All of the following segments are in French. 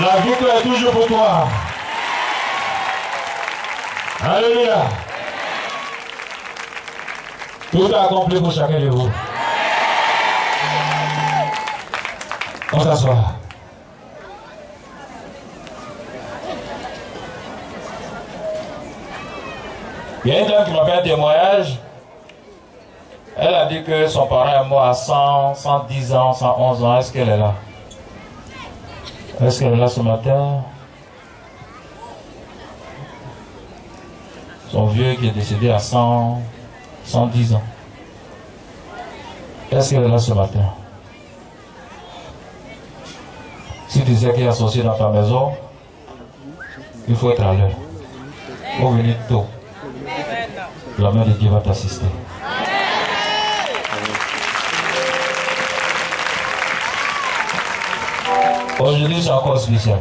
La victoire est toujours pour toi. Alléluia. Tout est accompli pour chacun de vous. On s'assoit. Il y a une dame qui m'a fait un témoignage. Elle a dit que son parent est mort à 100, 110 ans, 111 ans. Est-ce qu'elle est là? Est-ce qu'elle est là ce matin? Son vieux qui est décédé à 100, 110 ans. Est-ce qu'elle est là ce matin? Si tu sais qu'il y a un sorcier dans ta maison, il faut être à l'heure. Il faut venir tôt. La main de Dieu va t'assister. Aujourd'hui, c'est encore spécial.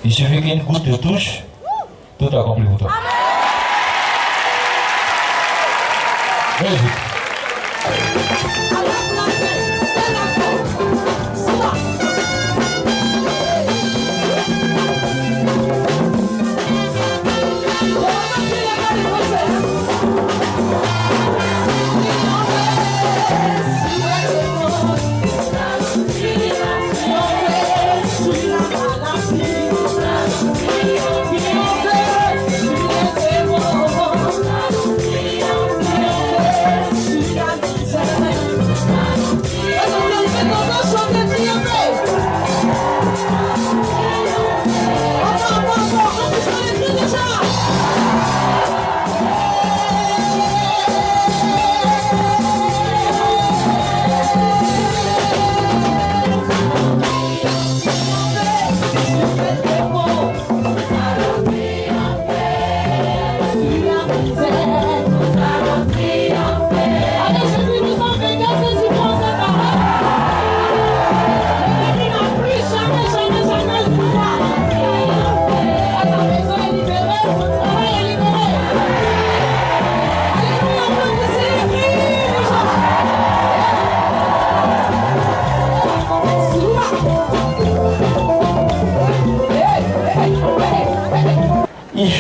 Il suffit qu'une goutte te touche, tout accompli pour toi. Vas-y.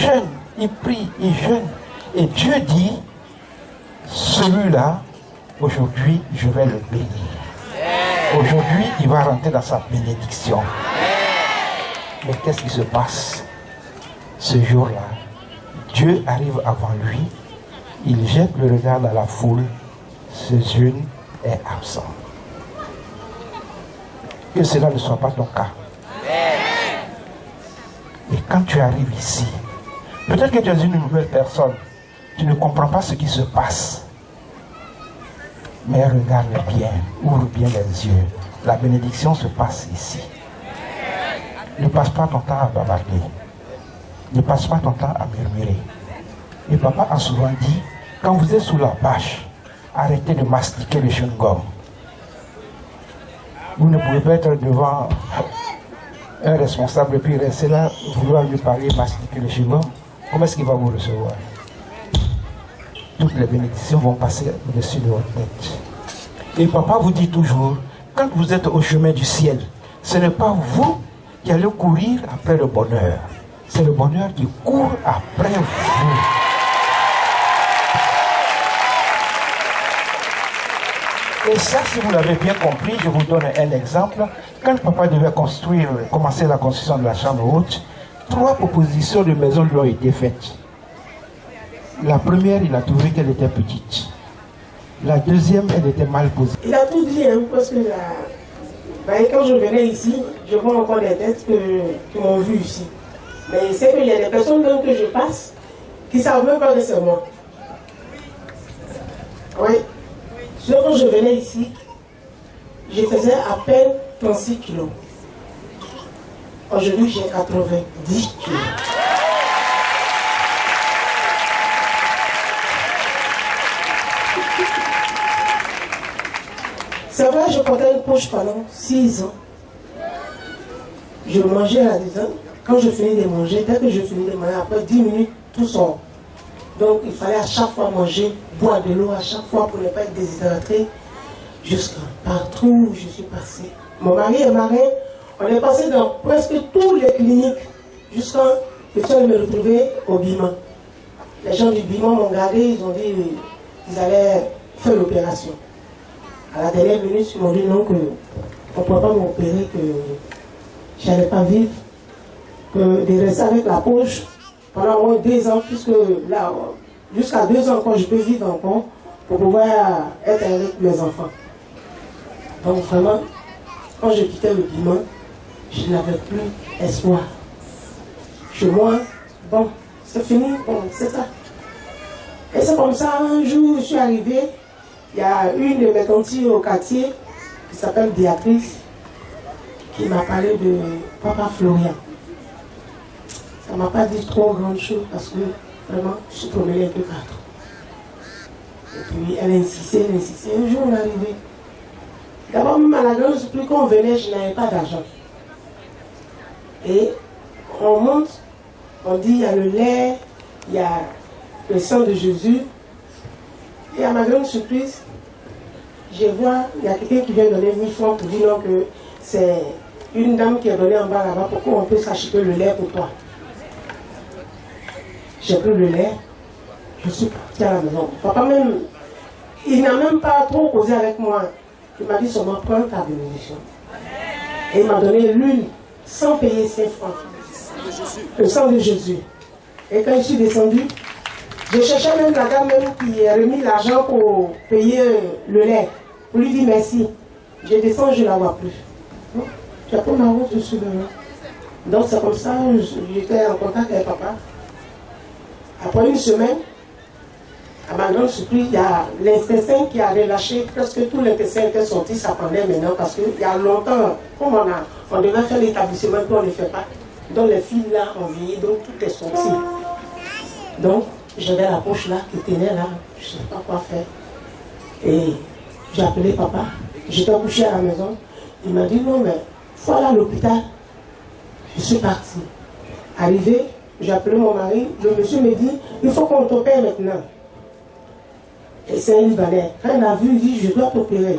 jeûne, il prie, il jeûne. Et Dieu dit, celui-là, aujourd'hui, je vais le bénir. Aujourd'hui, il va rentrer dans sa bénédiction. Mais qu'est-ce qui se passe? Ce jour-là, Dieu arrive avant lui, il jette le regard dans la foule, ce jeune est absent. Que cela ne soit pas ton cas. Et quand tu arrives ici, peut-être que tu es une nouvelle personne, tu ne comprends pas ce qui se passe. Mais regarde bien, ouvre bien les yeux. La bénédiction se passe ici. Ne passe pas ton temps à bavarder. Ne passe pas ton temps à murmurer. Et papa a souvent dit, quand vous êtes sous la bâche, arrêtez de mastiquer le chewing-gum. Vous ne pouvez pas être devant un responsable et puis rester là, vouloir lui parler, mastiquer le chewing-gum. Comment est-ce qu'il va vous recevoir? Toutes les bénédictions vont passer au-dessus de votre tête. Et papa vous dit toujours, quand vous êtes au chemin du ciel, ce n'est pas vous qui allez courir après le bonheur. C'est le bonheur qui court après vous. Et ça, si vous l'avez bien compris, je vous donne un exemple. Quand papa devait commencer la construction de la chambre haute, 3 propositions de maison lui ont été faites. La première, il a trouvé qu'elle était petite. La deuxième, elle était mal posée. Il a tout dit, hein, parce que quand je venais ici, je vois encore des têtes qui m'ont vu ici. Mais c'est qu'il y a des personnes même que je passe qui ne savent même pas que c'est moi. Oui. Quand je venais ici, je faisais à peine 36 kilos. Aujourd'hui, j'ai 90 kilos. C'est vrai, je portais une poche pendant 6 ans. Je mangeais à la maison. Quand je finis de manger, dès que je finis de manger, après 10 minutes, tout sort. Donc il fallait à chaque fois manger, boire de l'eau à chaque fois pour ne pas être déshydraté. Jusqu'à partout où je suis passée. Mon mari est marin, on est passé dans presque toutes les cliniques jusqu'à que je suis me retrouver au Bima. Les gens du Bima m'ont gardé, ils ont dit qu'ils allaient faire l'opération. À la dernière minute, ils m'ont dit non, qu'on ne pourrait pas m'opérer, que je n'allais pas vivre, que de rester avec la poche pendant au moins 2 ans, puisque là, jusqu'à 2 ans encore, je peux vivre encore pour pouvoir être avec mes enfants. Donc vraiment, quand je quittais le Bima, je n'avais plus espoir. Chez moi, bon, c'est fini, bon, c'est ça. Et c'est comme ça, un jour, je suis arrivée, il y a une de mes tantes au quartier, qui s'appelle Béatrice, qui m'a parlé de Papa Florian. Ça ne m'a pas dit trop grande chose parce que vraiment, je suis promenée un peu partout. Et puis elle insistait. Un jour, on est arrivé. D'abord, même à la grande surprise, quand on venait, je n'avais pas d'argent. Et on monte, on dit il y a le lait, il y a le sang de Jésus. Et à ma grande surprise, je vois, il y a quelqu'un qui vient donner 1000 francs pour dire non, que c'est une dame qui a donné en bas là-bas, pourquoi on peut s'acheter le lait pour toi. J'ai pris le lait, je suis partie à la maison. Papa même, il n'a même pas trop causé avec moi. Il m'a dit seulement prends ta bénédiction. Et il m'a donné l'huile sans payer 5 francs. Le sang de Jésus. Et quand je suis descendue, je cherchais même la dame même qui a remis l'argent pour payer le lait. Pour lui dire merci. Je descends, je ne la vois plus. J'ai pris ma route, je suis venue. Donc c'est comme ça, j'étais en contact avec papa. Après une semaine, à ma grande surprise, il y a l'intestin qui a relâché. Presque tout l'intestin était sorti, ça pendait maintenant. Parce qu'il y a longtemps, comme on devait faire l'établissement, puis on ne le fait pas. Donc les filles là ont vieilli, donc tout est sorti. Donc j'avais la poche là qui tenait là, je ne sais pas quoi faire. Et j'ai appelé papa, j'étais couché à la maison. Il m'a dit non mais, faut aller à l'hôpital. Je suis partie. Arrivé, j'ai appelé mon mari, le monsieur me dit, il faut qu'on t'opère maintenant. Et c'est un Libanais. Quand il a vu, il dit, je dois t'opérer.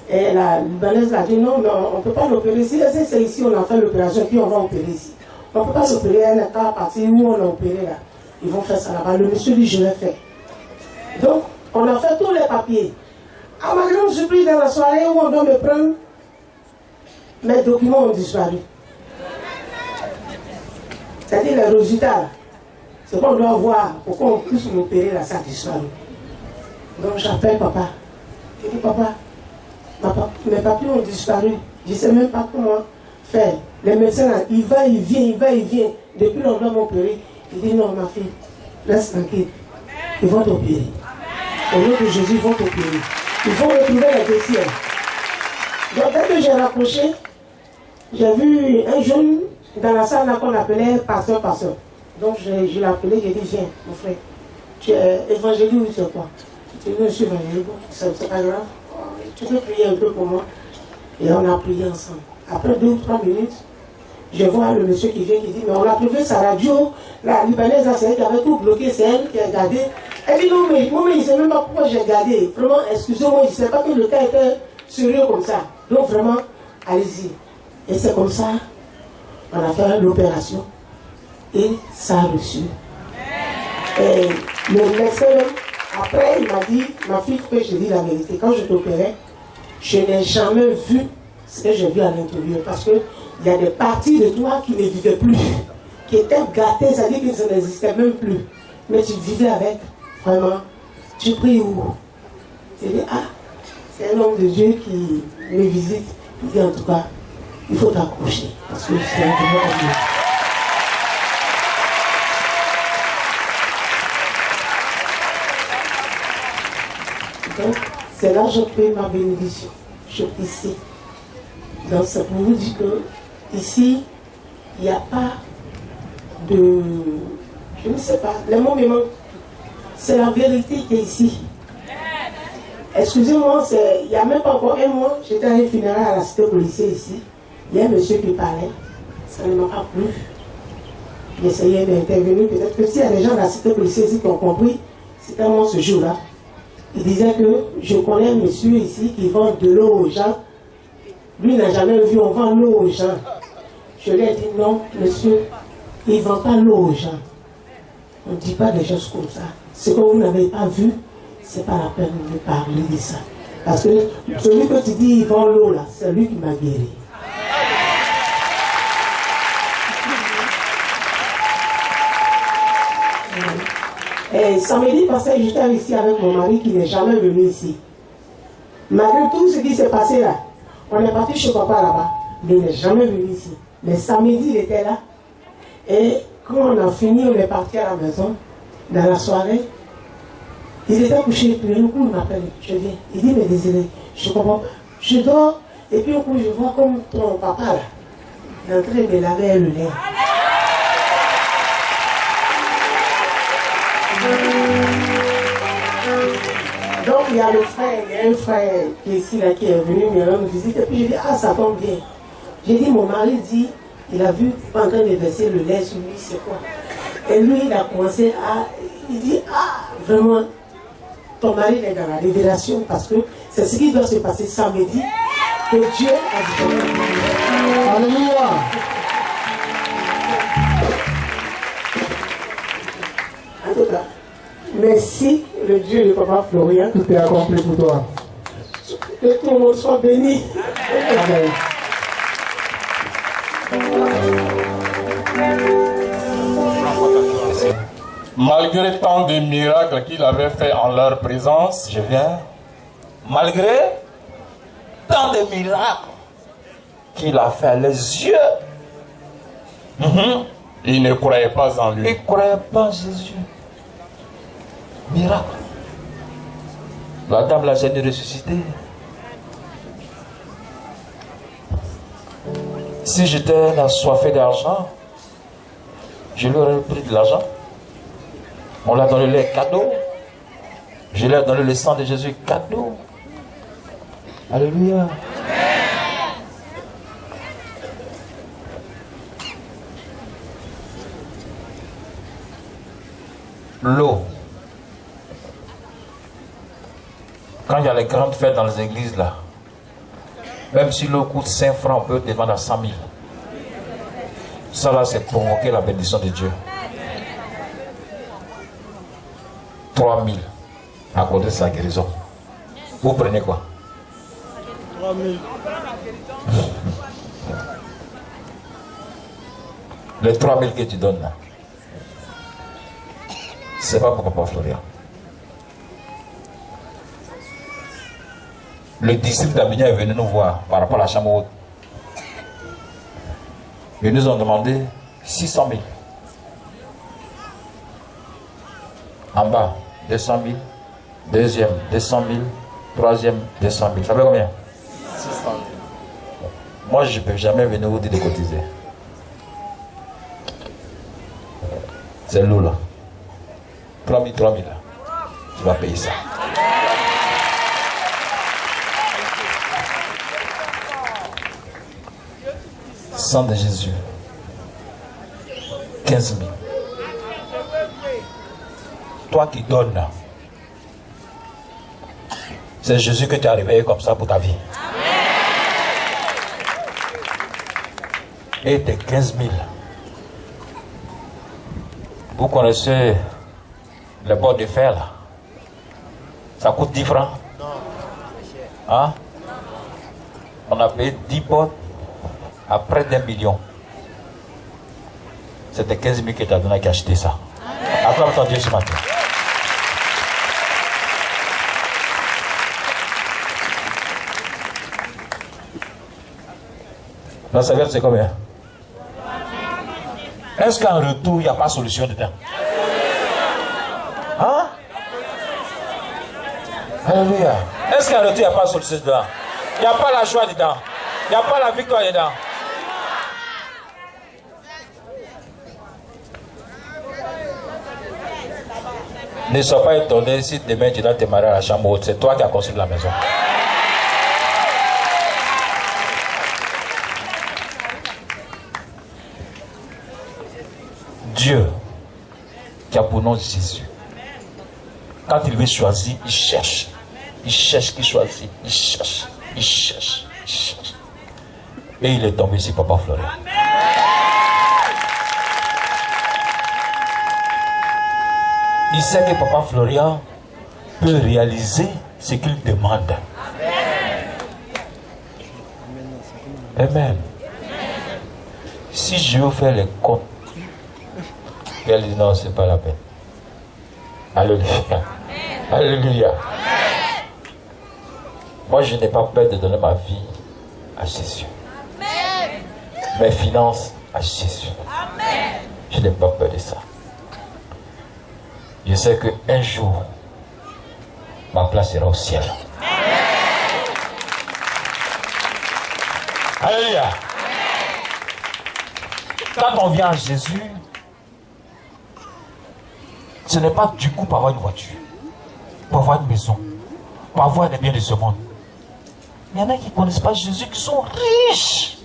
Et la Libanaise a dit, non, mais on ne peut pas l'opérer. Si c'est ici, on a fait l'opération, puis on va opérer ici. On ne peut pas s'opérer à un cas à partir où on a opéré là. Ils vont faire ça là-bas. Le monsieur dit, je l'ai fait. Donc, on a fait tous les papiers. À ma grande surprise, dans la soirée où on doit me prendre, mes documents ont disparu. C'est-à-dire les résultats. C'est qu'on doit voir pour qu'on puisse m'opérer là, ça a disparu. Donc j'appelle papa. Je dis papa, mes papiers ont disparu. Je ne sais même pas comment faire. Les médecins là, il va, il vient. Depuis l'on doit m'opérer. Il dit non ma fille, reste tranquille. Ils vont t'opérer. Au nom de Jésus, ils vont t'opérer. Ils vont retrouver les dossiers. Donc dès que j'ai rapproché, j'ai vu un jeune dans la salle qu'on appelait pasteur. Donc je l'ai appelé, j'ai dit viens mon frère, tu es évangéliste ou c'est quoi? Tu dis je suis évangéliste, c'est pas grave, tu peux prier un peu pour moi. Et on a prié ensemble. Après 2 ou 3 minutes, je vois le monsieur qui vient qui dit mais on a trouvé sa radio, la libanaise c'est elle qui avait tout bloqué, c'est elle qui a gardé. Elle dit non mais moi je ne sais même pas pourquoi j'ai gardé. Vraiment excusez-moi, je ne sais pas que le cas était sérieux comme ça. Donc vraiment, allez-y. Et c'est comme ça, on a fait l'opération. Et ça a reçu. Et le médecin, après, il m'a dit, ma fille, que je dis la vérité, quand je t'opérais, je n'ai jamais vu ce que j'ai vu à l'intérieur. Parce qu'il y a des parties de toi qui ne vivaient plus, qui étaient gâtées, c'est-à-dire que ça n'existait même plus. Mais tu vivais avec, vraiment. Tu pries où? Tu dis, ah, c'est un homme de Dieu qui me visite. Il dit, en tout cas, il faut t'accrocher. Parce que c'est un vrai Dieu. Donc, c'est là que je paie ma bénédiction. Je suis ici. Donc, c'est pour vous dire que ici, il n'y a pas de... Je ne sais pas. Les mots me manquent. C'est la vérité qui est ici. Excusez-moi, il n'y a même pas encore un mois, j'étais à un funéraire à la cité policière ici. Il y a un monsieur qui parlait. Ça ne m'a pas plu. J'essayais d'intervenir. Peut-être que s'il y a des gens de la cité policière ici qui ont compris, c'était moi ce jour-là. Il disait que je connais un monsieur ici qui vend de l'eau aux gens. Lui n'a jamais vu, on vend l'eau aux gens. Je lui ai dit non, monsieur, il ne vend pas l'eau aux gens. On ne dit pas des choses comme ça. Ce que vous n'avez pas vu, ce n'est pas la peine de parler de ça. Parce que celui que tu dis, il vend l'eau là, c'est lui qui m'a guéri. Et samedi passé, j'étais ici avec mon mari qui n'est jamais venu ici. Malgré tout ce qui s'est passé là, on est parti chez papa là-bas. Mais il n'est jamais venu ici. Mais samedi, il était là. Et quand on a fini, on est parti à la maison. Dans la soirée, il était couché. Puis un coup, il m'appelle. Je viens. Il dit, mais désolé, je ne comprends pas. Je dors. Et puis un coup, je vois comme ton papa là, il est en train de laver le lait. Donc il y a le frère, il y a un frère qui est ici, là, qui est venu me rendre visite. Et puis je dis, ah, ça tombe bien. J'ai dit, mon mari dit, il a vu en train de verser le lait sur lui, c'est quoi? Et lui, il a commencé à, il dit, ah, vraiment, ton mari est dans la révélation parce que c'est ce qui doit se passer samedi, que Dieu a dit. Alléluia. En tout cas, merci le Dieu de Papa Florian. Tout est accompli pour toi. Que tout le monde soit béni. Amen. Malgré tant de miracles qu'il avait fait en leur présence, je viens, malgré tant de miracles qu'il a fait, les yeux, il ne croyait pas en lui. Il ne croyait pas en Jésus. Miracle. La dame l'a jamais ressuscité. Si j'étais assoiffé d'argent, je lui aurais pris de l'argent. On l'a donné les cadeaux. Je lui ai donné le sang de Jésus cadeau. Alléluia. L'eau. Quand il y a les grandes fêtes dans les églises là, même si l'eau coûte 5 francs, on peut te vendre à 100 000. Ça là, c'est provoquer la bénédiction de Dieu. 3000 à côté de sa guérison. Vous prenez quoi? 3000. Les 3000 que tu donnes là, c'est pas pour Papa Florian. Le district d'Abidjan est venu nous voir par rapport à la chambre haute. Ils nous ont demandé 600 000. En bas, 200 000. Deuxième, 200 000. Troisième, 200 000. Ça fait combien? 600 000. Moi, je ne peux jamais venir vous dire de cotiser. C'est lourd là. 3 000 là. Tu vas payer ça. Sang de Jésus. 15 000. Toi qui donnes, c'est Jésus que tu as réveillé comme ça pour ta vie. Et tes 15 000. Vous connaissez le bord de fer là? Ça coûte 10 francs? Hein? On a payé 10 portes à près d'1 million. C'était 15 000 que tu as donné qui a acheté ça. Acclame ton Dieu ce matin. La serviette, c'est combien? Est-ce qu'en retour, il n'y a pas de solution dedans? Hein? Alléluia. Est-ce qu'en retour, il n'y a pas de solution dedans? Il n'y a pas la joie dedans. Il n'y a pas la victoire dedans. Ne sois pas étonné si demain tu dois te marier à la chambre haute. C'est toi qui as construit la maison. Dieu, qui a pour nom Jésus, quand il veut choisir, il cherche. Il cherche qui choisit. Il cherche. Il cherche. Il cherche. Et il est tombé sur Papa Florian. Il sait que Papa Florian peut réaliser ce qu'il demande. Amen. Si je veux faire les comptes, elle dit non, c'est pas la peine. Alléluia. Alléluia. Moi, je n'ai pas peur de donner ma vie à Jésus. Mes finances à Jésus. Je n'ai pas peur de ça. Je sais qu'un jour, ma place sera au ciel. Alléluia. Quand on vient à Jésus, ce n'est pas du coup pour avoir une voiture, pour avoir une maison, pour avoir des biens de ce monde. Il y en a qui ne connaissent pas Jésus, qui sont riches.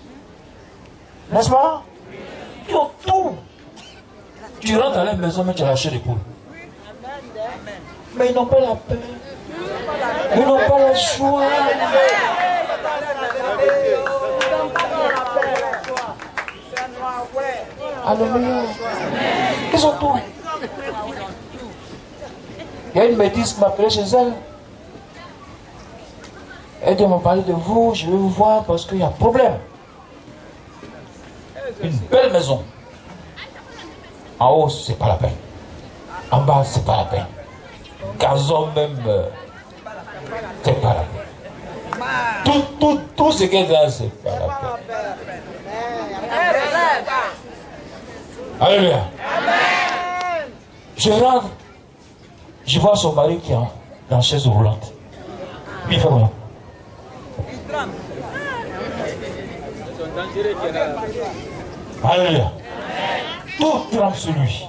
N'est-ce pas? Ils ont tout. Tu rentres dans la maison, mais tu as lâché les poules. Mais ils n'ont pas la paix. Ils n'ont pas la joie. Alléluia. Ils ont tout. Il y a une métisse qui m'a appelé chez elle. Elle doit me parler de vous, je vais vous voir parce qu'il y a un problème. Une belle maison. En haut, c'est pas la peine. En bas, c'est pas la peine. Gazon même, c'est pas la peine. Tout ce qu'elle a, c'est pas la peine. Alléluia. Je rentre, je vois son mari qui est dans la chaise roulante. Il fait quoi? Alléluia. Tout trempe sur lui.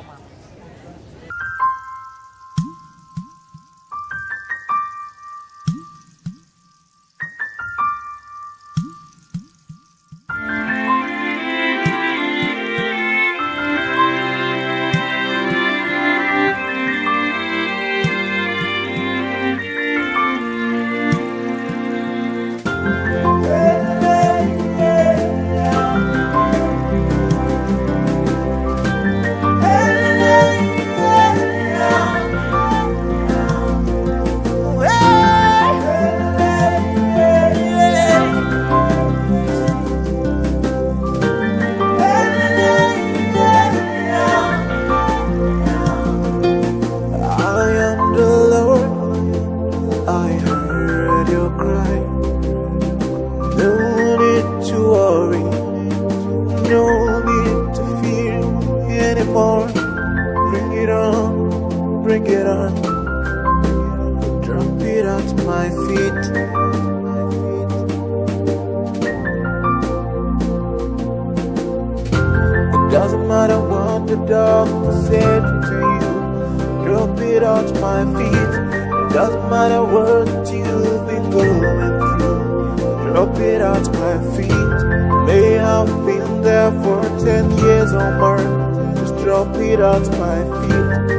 on, drop it at my feet. It doesn't matter what the doctor said to you, drop it at my feet. It doesn't matter what you've been going through, drop it at my feet. May have been there for 10 years or more, just drop it at my feet.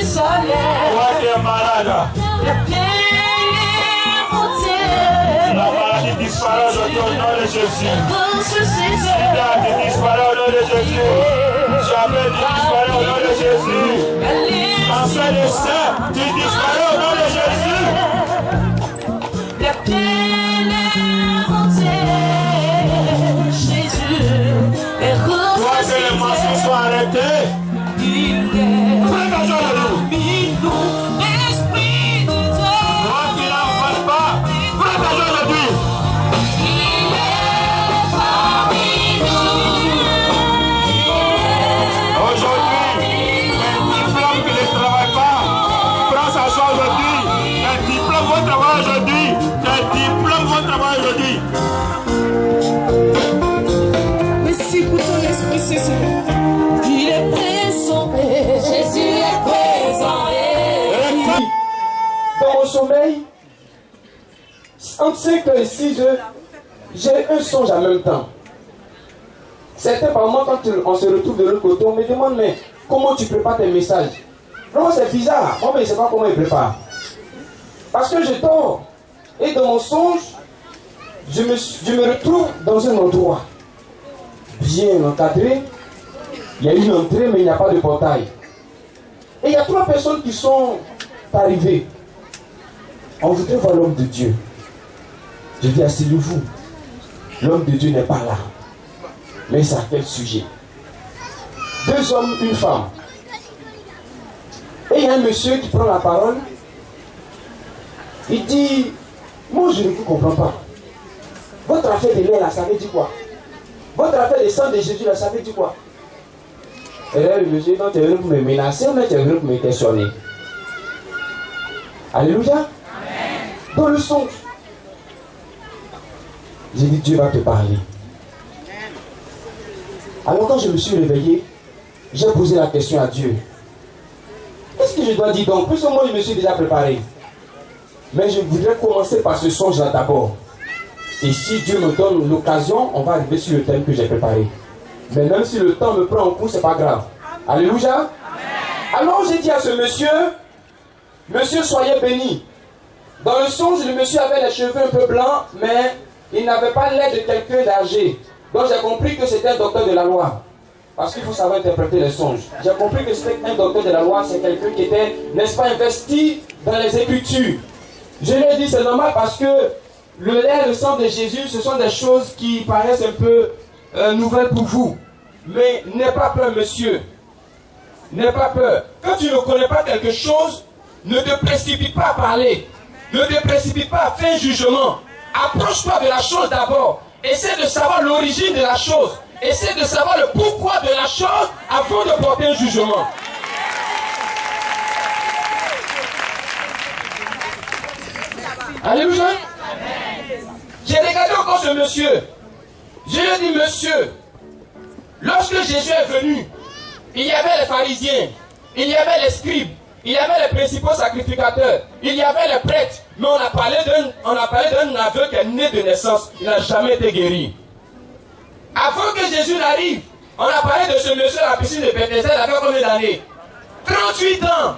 Jérusalem. Toi qui es malade. La paix entière. La maladie disparaît au nom de Jésus. Sida qui disparaît au nom de Jésus. Jamais tu disparais au nom de Jésus. Cancer de sein, tu disparais au nom de Jésus. La paix entière. Jésus est ressuscité. Toi que les mensonges soient arrêtés. Aujourd'hui, une flamme qui ne travaille pas, prends sa joie aujourd'hui. sommeil, entre 5h et 6h, j'ai un songe en même temps. Certains, par moment, quand on se retrouve de l'autre côté, on me demande, mais comment tu prépares tes messages? Vraiment, c'est bizarre. Moi, mais je ne sais pas comment ils préparent. Parce que je dors. Et dans mon songe, je me retrouve dans un endroit bien encadré. Il y a une entrée, mais il n'y a pas de portail. Et il y a 3 personnes qui sont arrivées. On voudrait voir l'homme de Dieu. Je dis, asseyez-vous. L'homme de Dieu n'est pas là. Mais c'est à quel sujet? 2 hommes, une femme. Et il y a un monsieur qui prend la parole. Il dit, moi je ne vous comprends pas. Votre affaire de lait là, ça veut dire quoi? Votre affaire de sang de Jésus là, ça veut dire quoi? Et là, le monsieur, non, tu es venu pour me menacer, mais tu es venu pour me questionner. Alléluia. Amen. Dans le songe, j'ai dit, Dieu va te parler. Alors quand je me suis réveillé, j'ai posé la question à Dieu. Qu'est-ce que je dois dire donc? Plus ou moins, je me suis déjà préparé. Mais je voudrais commencer par ce songe-là d'abord. Et si Dieu me donne l'occasion, on va arriver sur le thème que j'ai préparé. Mais même si le temps me prend en cours, c'est pas grave. Alléluia. Amen. Alors j'ai dit à ce monsieur, monsieur, soyez béni. Dans le songe, le monsieur avait les cheveux un peu blancs, mais il n'avait pas l'air de quelqu'un d'âgé. Donc j'ai compris que c'était un docteur de la loi. Parce qu'il faut savoir interpréter les songes. J'ai compris que c'était un docteur de la loi, c'est quelqu'un qui était, n'est-ce pas, investi dans les Écritures. Je lui ai dit, c'est normal parce que le lait et le sang de Jésus, ce sont des choses qui paraissent un peu nouvelles pour vous. Mais n'aie pas peur, monsieur. N'aie pas peur. Quand tu ne connais pas quelque chose, ne te précipite pas à parler. Ne te précipite pas à faire un jugement. Approche-toi de la chose d'abord. Essaie de savoir l'origine de la chose. Essaie de savoir le pourquoi de la chose avant de porter un jugement. Alléluia. J'ai regardé encore ce monsieur. Je lui ai dit, monsieur, lorsque Jésus est venu, il y avait les pharisiens, il y avait les scribes, il y avait les principaux sacrificateurs, il y avait les prêtres, mais on a parlé d'un aveugle qui est né de naissance, il n'a jamais été guéri. Avant que Jésus n'arrive, on a parlé de ce monsieur à la piscine de Bethesda, il avait combien d'années? 38 ans.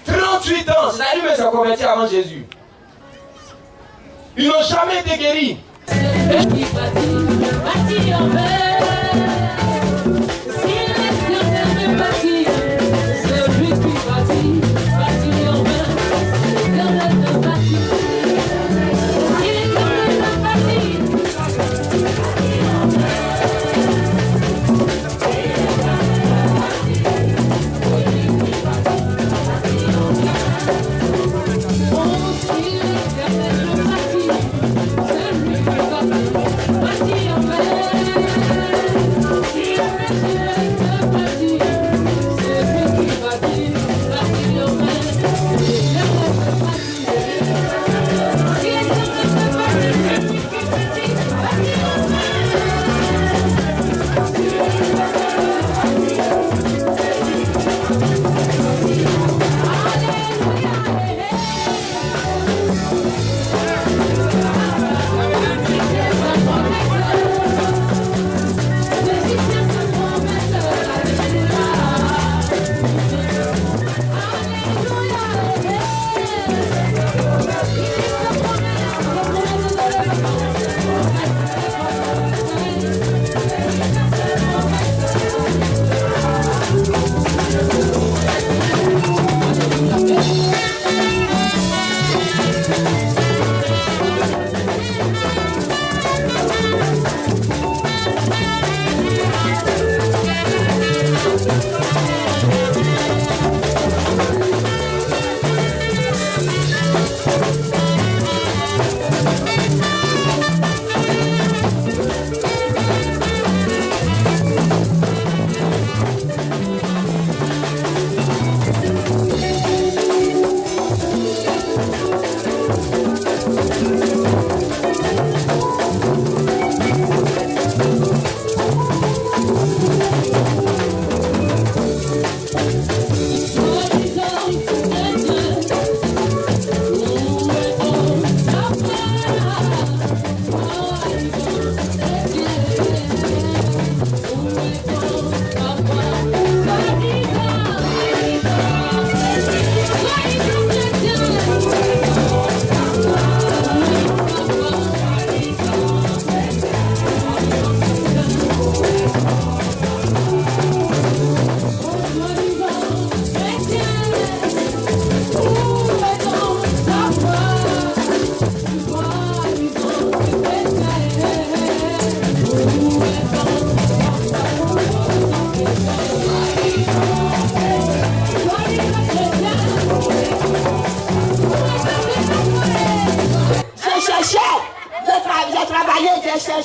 38 ans, c'est-à-dire qu'il s'est converti avant Jésus. Ils n'ont jamais été guéris.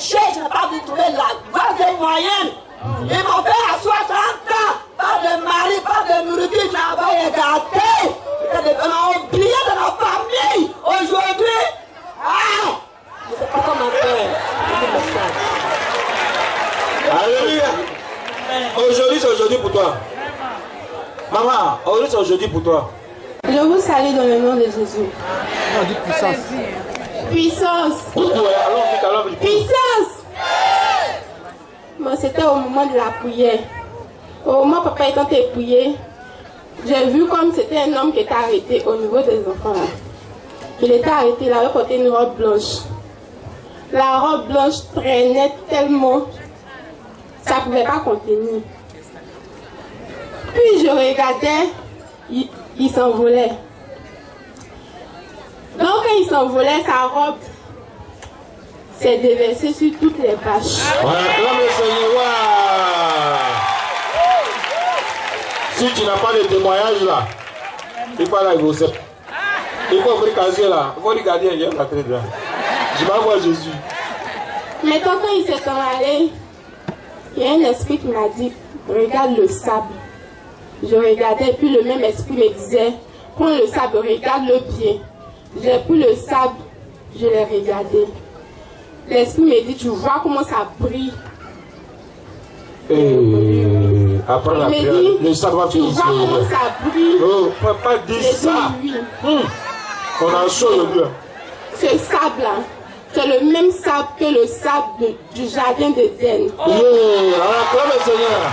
cherché, je n'ai pas pu trouver la voie moyenne. Ils m'ont fait asseoir 30 ans, pas de mari, pas de nourriture, travail et gâté. On a oublié de la famille. Aujourd'hui, je ne sais pas comment faire. Alléluia. Aujourd'hui, c'est aujourd'hui pour toi. Maman, aujourd'hui, c'est aujourd'hui pour toi. Je vous salue dans le nom de Jésus. On dit puissance. Puissance. Allons vite. Puissance. Bon, c'était au moment de la prière. Au moment où papa était épouillé, j'ai vu comme c'était un homme qui était arrêté au niveau des enfants. Là. Il était arrêté, il avait porté une robe blanche. La robe blanche traînait tellement, ça ne pouvait pas contenir. Puis je regardais, il s'envolait. Donc quand il s'envolait, sa robe s'est déversée sur toutes les vaches. Voilà, acclame le Seigneur. Si tu n'as pas de témoignage là, il faut aller à Gosep. Il faut ouvrir casier là. Il faut regarder, il y a la traite là. Je vais voir Jésus. Maintenant, quand il s'est en allé, il y a un esprit qui m'a dit, regarde le sable. Je regardais, puis le même esprit me disait, prends le sable, regarde le pied. J'ai pris le sable, je l'ai regardé. L'esprit me dit, tu vois comment ça brille. Et après la prière, le sable va finir. Tu vois comment ça brille. Oh, papa dit ça. Oui. On a chaud aujourd'hui. Ce sable-là, c'est le même sable que le sable du jardin d'Éden. On acclame le Seigneur.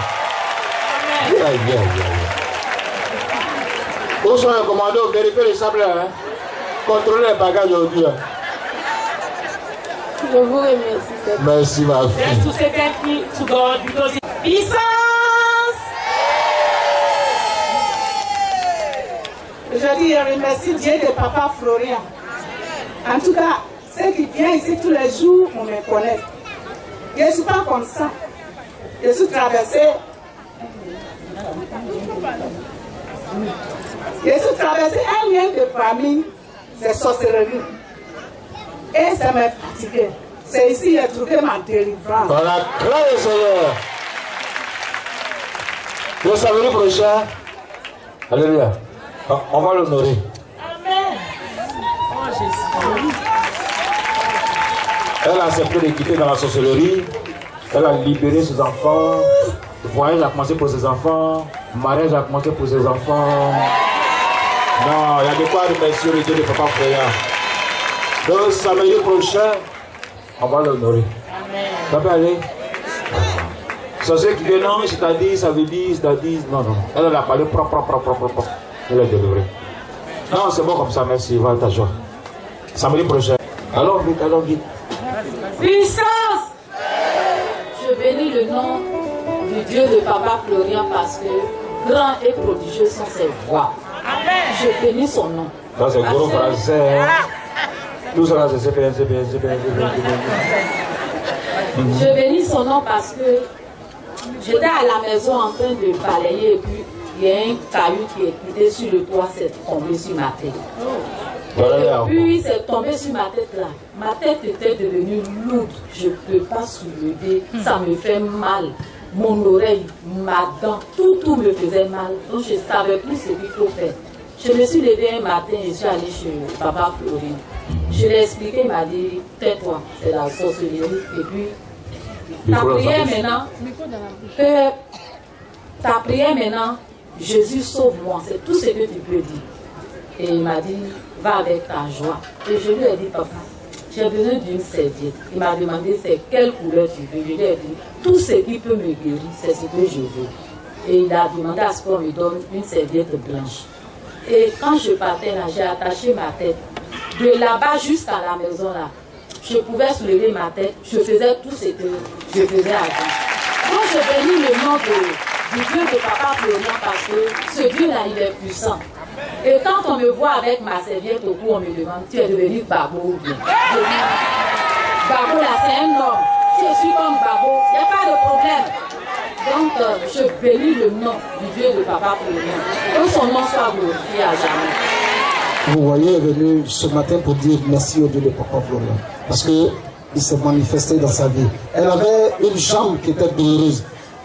Où sont les commandos? Vérifiez le sable là. Hein? Contrôlez les bagages aujourd'hui. Hein? Je vous remercie. Merci ma fille. Let's to say thank you to God because puissance. Je dis, je remercie Dieu de Papa Florian. En tout cas, ceux qui viennent ici tous les jours, on me connaît. Je ne suis pas comme ça. Je suis traversé. Je suis traversé un lien de famille, c'est sorcellerie. Et ça m'a fatigué. C'est ici que j'ai trouvé ma délivrance. Voilà, gloire au Seigneur. Le samedi prochain, alléluia, on va l'honorer. Amen. Oh Jésus. Elle a accepté de quitter dans la sorcellerie. Elle a libéré ses enfants. Le voyage a commencé pour ses enfants. Le mariage a commencé pour ses enfants. Non, il y a de quoi remercier le Dieu de Papa Florian. Donc, samedi prochain, on va l'honorer. Ça peut aller? C'est ce qui dit non, je t'ai dit, ça veut dire, je t'ai dit. Non, non. Elle a parlé propre. Elle a délivré. Non, c'est bon comme ça, merci. Va à ta joie. Samedi prochain. Allons vite. Puissance. Je bénis le nom du Dieu de Papa Florian parce que grand et prodigieux sont ses voies. Amen. Je bénis son nom. Ça, c'est gros français. Hein? Tout ça, c'est bien. Je bénis son nom parce que j'étais à la maison en train de balayer et puis il y a un caillou qui est quitté sur le toit, c'est tombé sur ma tête. Et puis c'est tombé sur ma tête là. Ma tête était devenue lourde, je ne peux pas soulever, ça me fait mal. Mon oreille, ma dent, tout me faisait mal. Donc je ne savais plus ce qu'il faut faire. Je me suis levée un matin et je suis allée chez Papa Florian. Je l'ai expliqué, il m'a dit, tais-toi, c'est la sorcellerie. Et puis, ta prière maintenant, Jésus sauve-moi, c'est tout ce que tu peux dire. Et il m'a dit, va avec ta joie. Et je lui ai dit, papa, j'ai besoin d'une serviette. Il m'a demandé, c'est quelle couleur tu veux. Je lui ai dit, tout ce qui peut me guérir, c'est ce que je veux. Et il a demandé à ce qu'on me donne une serviette blanche. Et quand je partais là, j'ai attaché ma tête. De là-bas jusqu'à la maison là, je pouvais soulever ma tête, je faisais tout ce que je faisais avant. Donc je bénis le nom du Dieu de Papa Florian parce que ce Dieu-là, il est puissant. Et quand on me voit avec ma serviette au cou, on me demande, tu es devenu Babo ou bien? Babo là, c'est un homme. Si je suis comme Babo, il n'y a pas de problème. Donc je bénis le nom du Dieu de Papa Florian. Que son nom soit glorifié à jamais. Vous voyez, est venu ce matin pour dire merci au Dieu de Papa Florian. Parce que il s'est manifesté dans sa vie. Elle avait une jambe qui était douloureuse.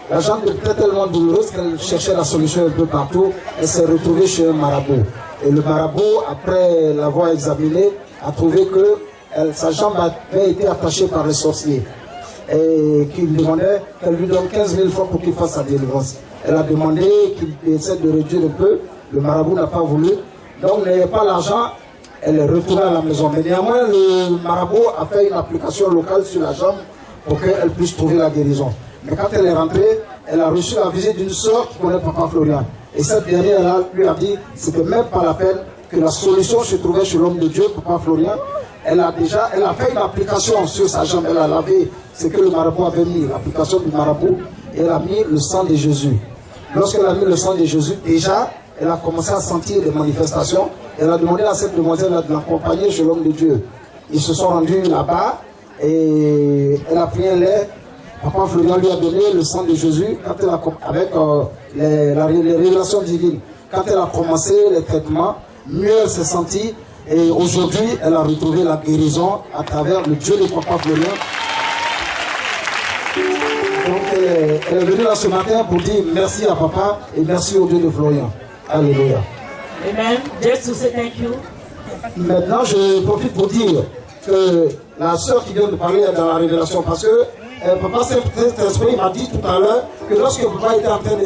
La jambe était tellement douloureuse qu'elle cherchait la solution un peu partout. Elle s'est retrouvée chez un marabout. Et le marabout, après l'avoir examinée, a trouvé que sa jambe avait été attachée par les sorciers. Et qu'il demandait qu'elle lui donne 15 000 francs pour qu'il fasse sa délivrance. Elle a demandé qu'il essaie de réduire un peu. Le marabout n'a pas voulu. Donc, n'ayant pas l'argent, elle est retournée à la maison. Mais néanmoins, le marabout a fait une application locale sur la jambe pour qu'elle puisse trouver la guérison. Mais quand elle est rentrée, elle a reçu la visite d'une sœur qui connaît Papa Florian. Et cette dernière lui a dit que c'était même pas la peine, que la solution se trouvait chez l'homme de Dieu, Papa Florian. Elle a fait une application sur sa jambe. Elle a lavé ce que le marabout avait mis, l'application du marabout, et elle a mis le sang de Jésus. Lorsqu'elle a mis le sang de Jésus, déjà, elle a commencé à sentir des manifestations. Elle a demandé à cette demoiselle de l'accompagner chez l'homme de Dieu. Ils se sont rendus là-bas et elle a pris un lait. Papa Florian lui a donné le sang de Jésus quand elle a, avec les révélations divines. Quand elle a commencé les traitements, mieux elle s'est sentie. Et aujourd'hui, elle a retrouvé la guérison à travers le Dieu de Papa Florian. Donc elle est venue là ce matin pour dire merci à Papa et merci au Dieu de Florian. Alléluia. Amen. Just to say thank you. Maintenant, je profite pour dire que la sœur qui vient de parler est dans la révélation parce que Papa Saint-Esprit m'a dit tout à l'heure que lorsque Papa était en train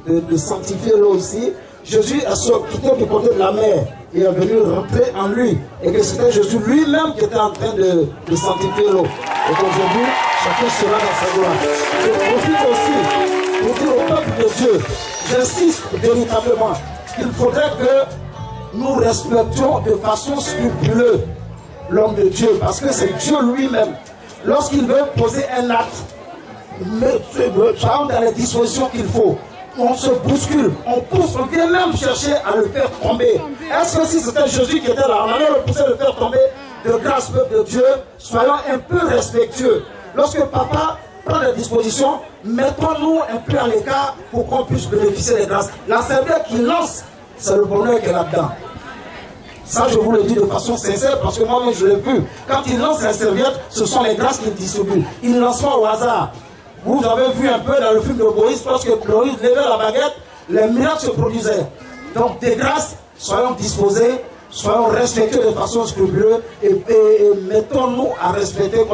de sanctifier l'eau ici, Jésus est quitté du côté de la mer et est venu rentrer en lui. Et que c'était Jésus lui-même qui était en train de sanctifier l'eau. Et qu'aujourd'hui, chacun sera dans sa gloire. Je profite aussi pour dire au peuple de Dieu, j'insiste véritablement, qu'il faudrait que nous respections de façon scrupuleuse l'homme de Dieu. Parce que c'est Dieu lui-même. Lorsqu'il veut poser un acte, soyons dans les dispositions qu'il faut. On se bouscule, on pousse, on vient même chercher à le faire tomber. Est-ce que si c'était Jésus qui était là, on allait le pousser à le faire tomber? De grâce, peuple de Dieu, soyons un peu respectueux. Lorsque Papa prend des dispositions, mettons-nous un peu à l'écart pour qu'on puisse bénéficier des grâces. La serviette qu'il lance, c'est le bonheur qu'il y a là-dedans. Ça, je vous le dis de façon sincère parce que moi-même je l'ai vu. Quand il lance la serviette, ce sont les grâces qu'il distribue. Il ne lance pas au hasard. Vous avez vu un peu dans le film de Moïse, lorsque Moïse levait la baguette, les miracles se produisaient. Donc, des grâces, soyons disposés, soyons respectueux de façon scrupuleuse et mettons-nous à respecter.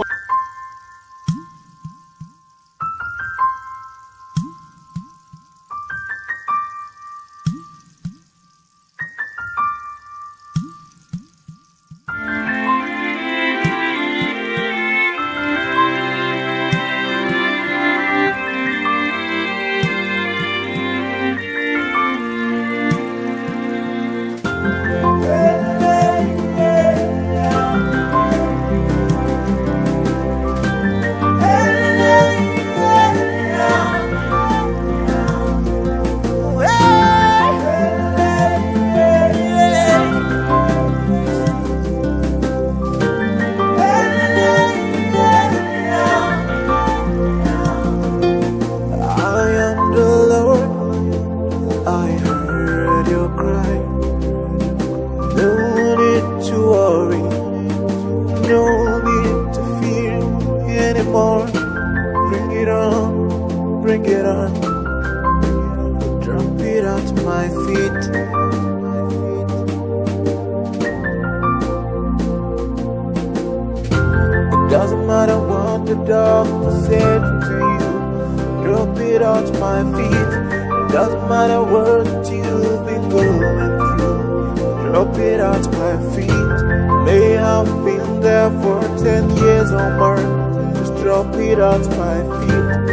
Doesn't matter what the doctor said to you, drop it at my feet. Doesn't matter what you've been going through, drop it at my feet. May have been there for 10 years or more, just drop it at my feet.